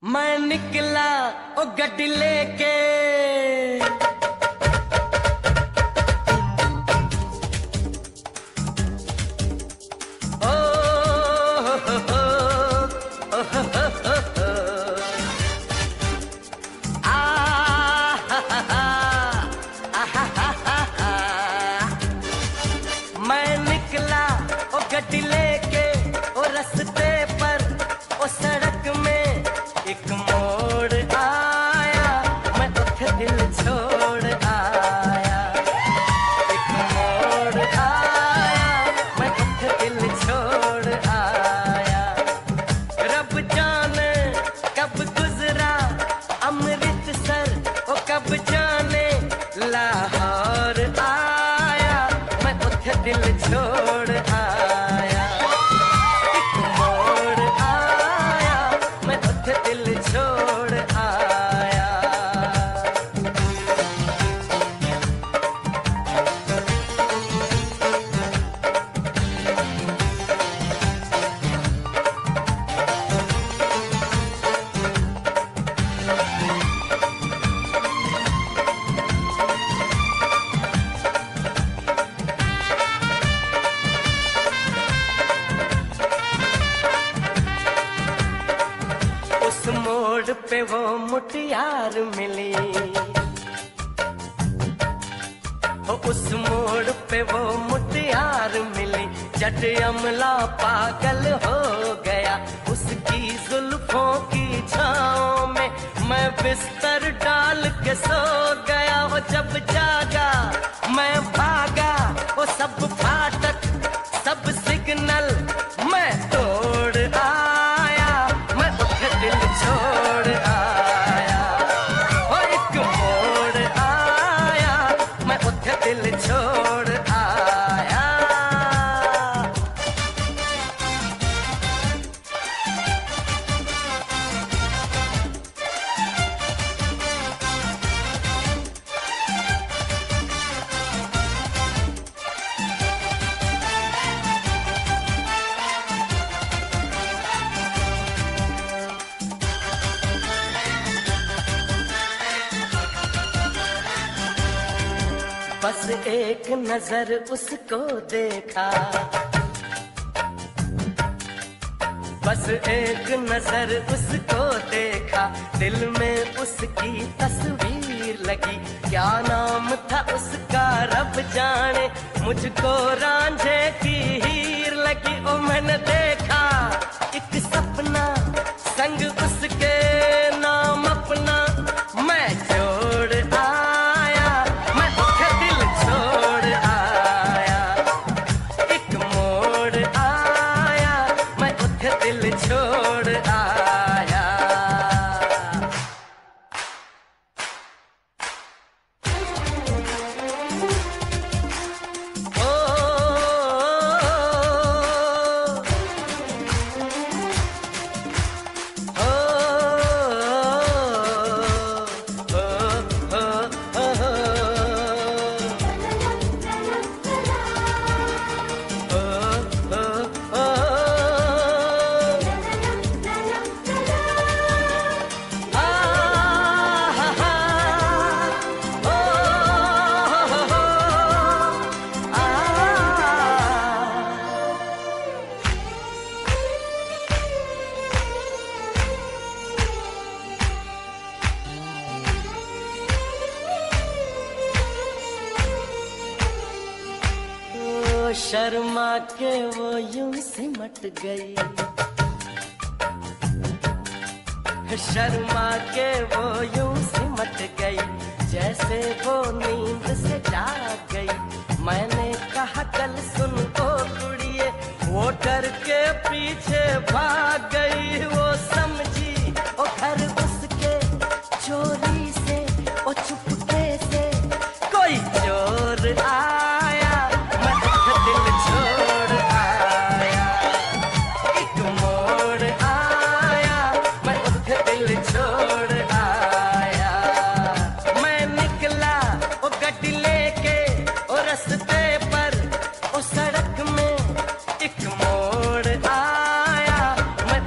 मैं निकला ओ गड्डी लेके ओ हो हो, ओ हो हो, आ हा हा हा, मैं निकला ओ गड्डी लेके ओ रस्ते पर ओ सड़क में एक मोड़ आया, मैं उठे दिल छोड़ आया। एक मोड़ आया, मैं उठे दिल छोड़ आया। रब जाने कब गुजरा अमृतसर, ओ कब जाने लाहौर आया, मैं उठे दिल छोड़ आया। एक मोड़ आया, मैं उठे दिल छोड़ आया। उस मोड़ पे वो मुटियार मिली, उस मोड़ पे वो मुटियार मिली। जट अमला पागल हो गया उसकी जुल्फों की छाँव में, मैं बिस्तर डाल के सो गया। वो जब जागा मैं भागा, वो सब फाटक सब सिग्नल मैं तोड़ आया, मैं उठे दिल छोड़ आया। ओ एक मोड़ आया, मैं उठे दिल छोड़ आया। बस एक नजर उसको देखा, बस एक नजर उसको देखा। दिल में उसकी तस्वीर लगी, क्या नाम था उसका रब जाने। मुझको रांझे की हीर लगी। ओ मैंने देखा एक सपना संग उसके नाम अपना मैं जोड़ आया, मैं उठे दिल छोड़ आया। एक मोड़ आया, मैं उठे दिल छोड़ आया। ओ शर्मा के वो यूं सिमट गई, शर्मा के वो यूं सिमट गई, जैसे वो नींद से जाग गई। मैंने कहा चल सुन ओ कुड़िए, वो डर के पीछे भाग गई। वो समझी ओ घर उसके चोरी से, ओ चुपके से कोई चोर आया, मैं उठे दिल छोड़ आया। एक मोड़ आया, मैं उठे दिल छोड़ आया। मैं निकला ओ गड्डी लेके ओ रस्ते पर ओ सड़क में एक मोड़ आया, मैं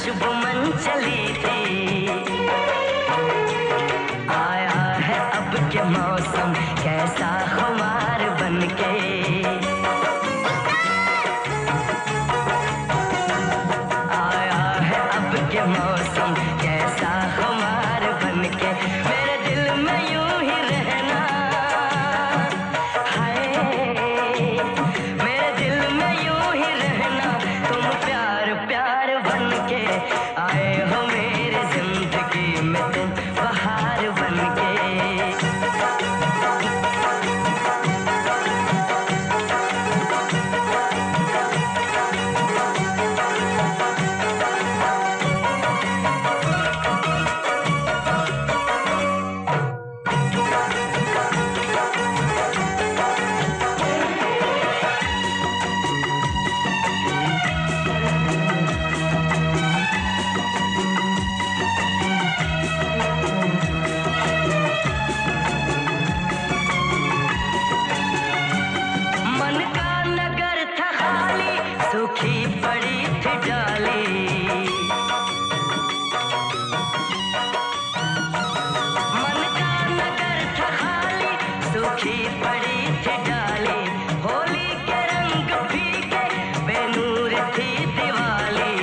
खुशबू मन चली थी। आया है अब के मौसम कैसा खुमार बनके, आया है अब के मौसम कैसा खुमार बनके। मेरे दिल में यूं ही रहना, हाय मेरे दिल में यूं ही रहना, तुम प्यार प्यार बनके आए हो मेरी जिंदगी में, तुम बहार बनके। सूखी पड़ी थी डाली, मन का नगर था खाली, सूखी पड़ी थी डाली। होली के रंग फीके बेनूर थी दिवाली,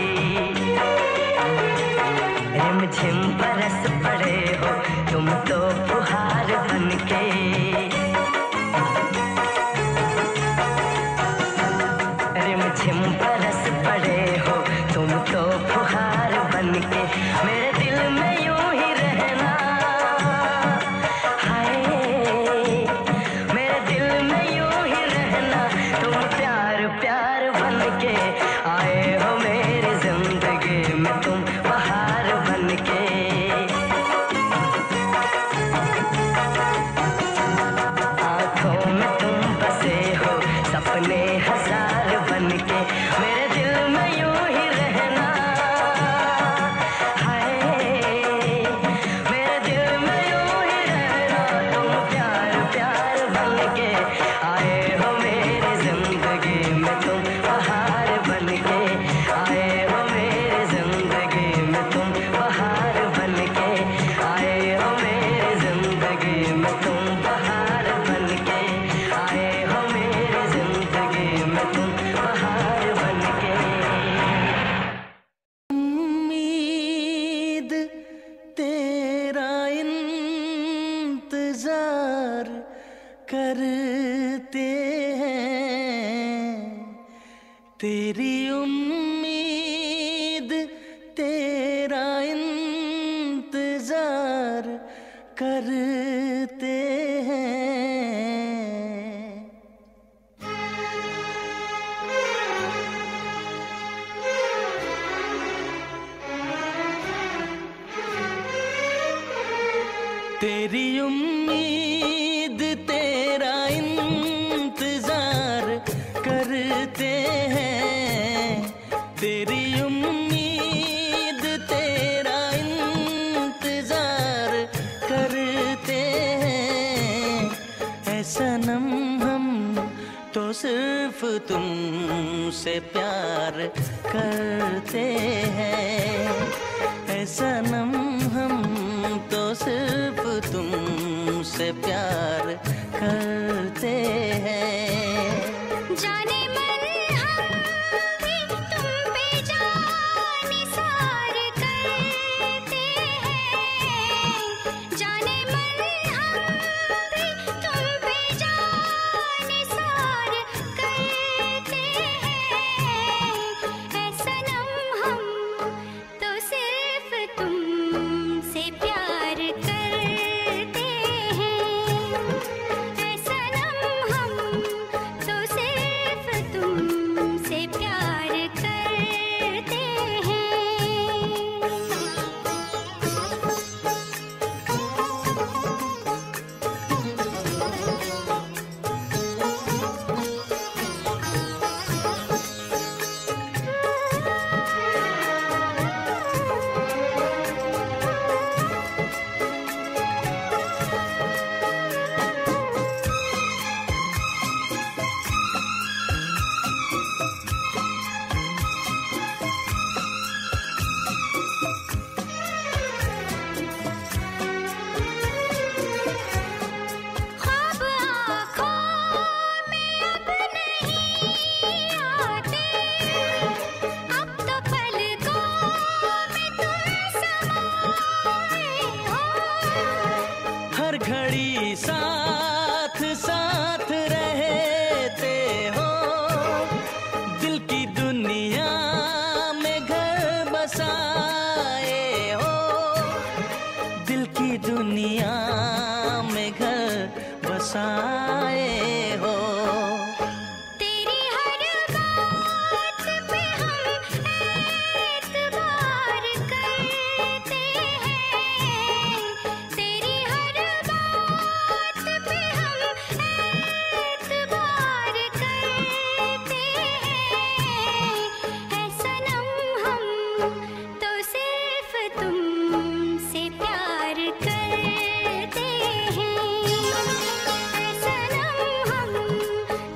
रिमझिम बरस पड़े हो तुम तो फुहार बनके, रिमझिम बरस पड़े हो तुम तो फुहार बनके। मेरे दिल में यूं ही रहना, हाय मेरे दिल में यूं ही रहना, तुम प्यार प्यार बनके आए हो मेरी जिंदगी में, तुम बहार बनके। आंखों में तुम बसे हो सपने हजार बनके, मेरे दिल में यूं ही रहना, हाय मेरे दिल में यूं ही रहना, तुम प्यार प्यार बनके आए हो मेरी जिंदगी में, तुम बहार बनके आए हो मेरी जिंदगी में, तुम बहार बनके आए हो मेरी जिंदगी में, तुम बहार बनके आए हो मेरी जिंदगी में, तुम बहार बनके। उम्मीद तेरा इंतजार करते हैं, तेरी उम्मीद तेरा इंतजार करते हैं। तेरी उम्मीद तेरा इंतजार करते हैं, तेरी उम्मीद तेरा इंतजार करते हैं। ऐ सनम हम तो सिर्फ तुमसे प्यार करते हैं, ऐ सनम हम तो सिर्फ तुमसे प्यार करते हैं। जाने मन हम भी तुम पे जान निसार करते हैं, जाने मन हम भी तुम पे जान निसार करते हैं। ऐ सनम हम तो सिर्फ तुमसे प्यार करते हैं, ऐ लाए हो। तेरी हर बात पे हम एतबार करते हैं, तेरी हर बात पे हम एतबार करते हैं। ऐ सनम हम तो सिर्फ तुमसे प्यार करते हैं, ऐ सनम हम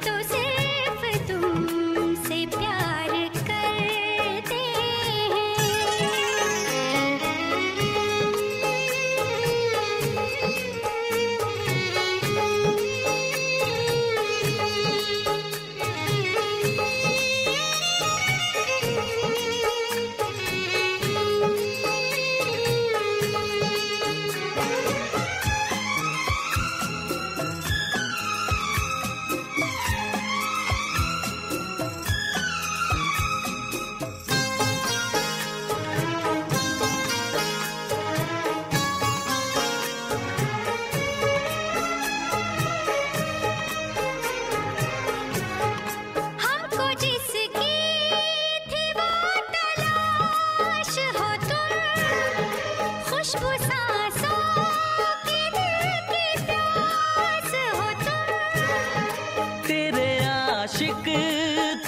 तो सिर्फ तुमसे प्यार करते हमको जिसकी थी वो तलाश हो तुम, खुशबू सांसों की दिल की प्यास हो तुम। तेरे आशिक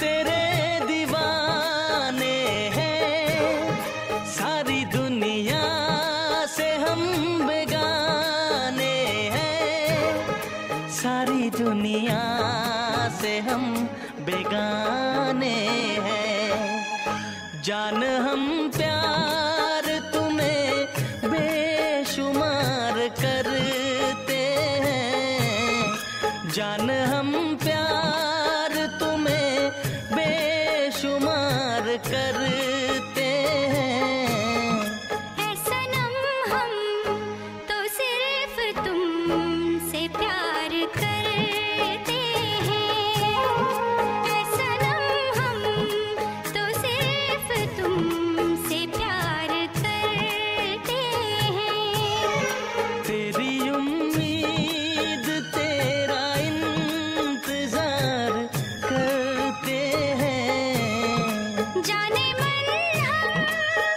तेरे दीवाने हैं, सारी दुनिया से हम बेगाने हैं, सारी दुनिया से हम बेगाने हैं। जान हम प्यार तुम्हें बेशुमार करते हैं, जान हम प्यार तुम्हें बेशुमार करते हैं। ऐ सनम हम तो सिर्फ तुमसे प्यार करते हैं, ऐ सनम हम तो सिर्फ तुमसे प्यार करते हैं। तेरी उम्मीद तेरा इंतजार करते हैं, जाने मन हम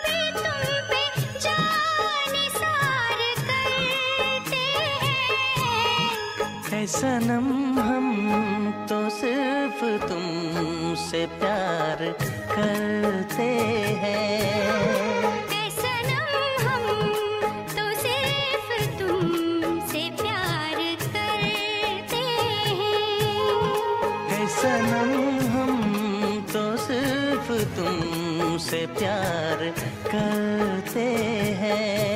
भी तुम पे जानिसार करते हैं। ऐ सनम हम तो सिर्फ तुमसे प्यार करते हैं, ऐ सनम हम तो सिर्फ तुमसे प्यार करते हैं। ऐ सनम हम तो सिर्फ तुमसे प्यार करते हैं।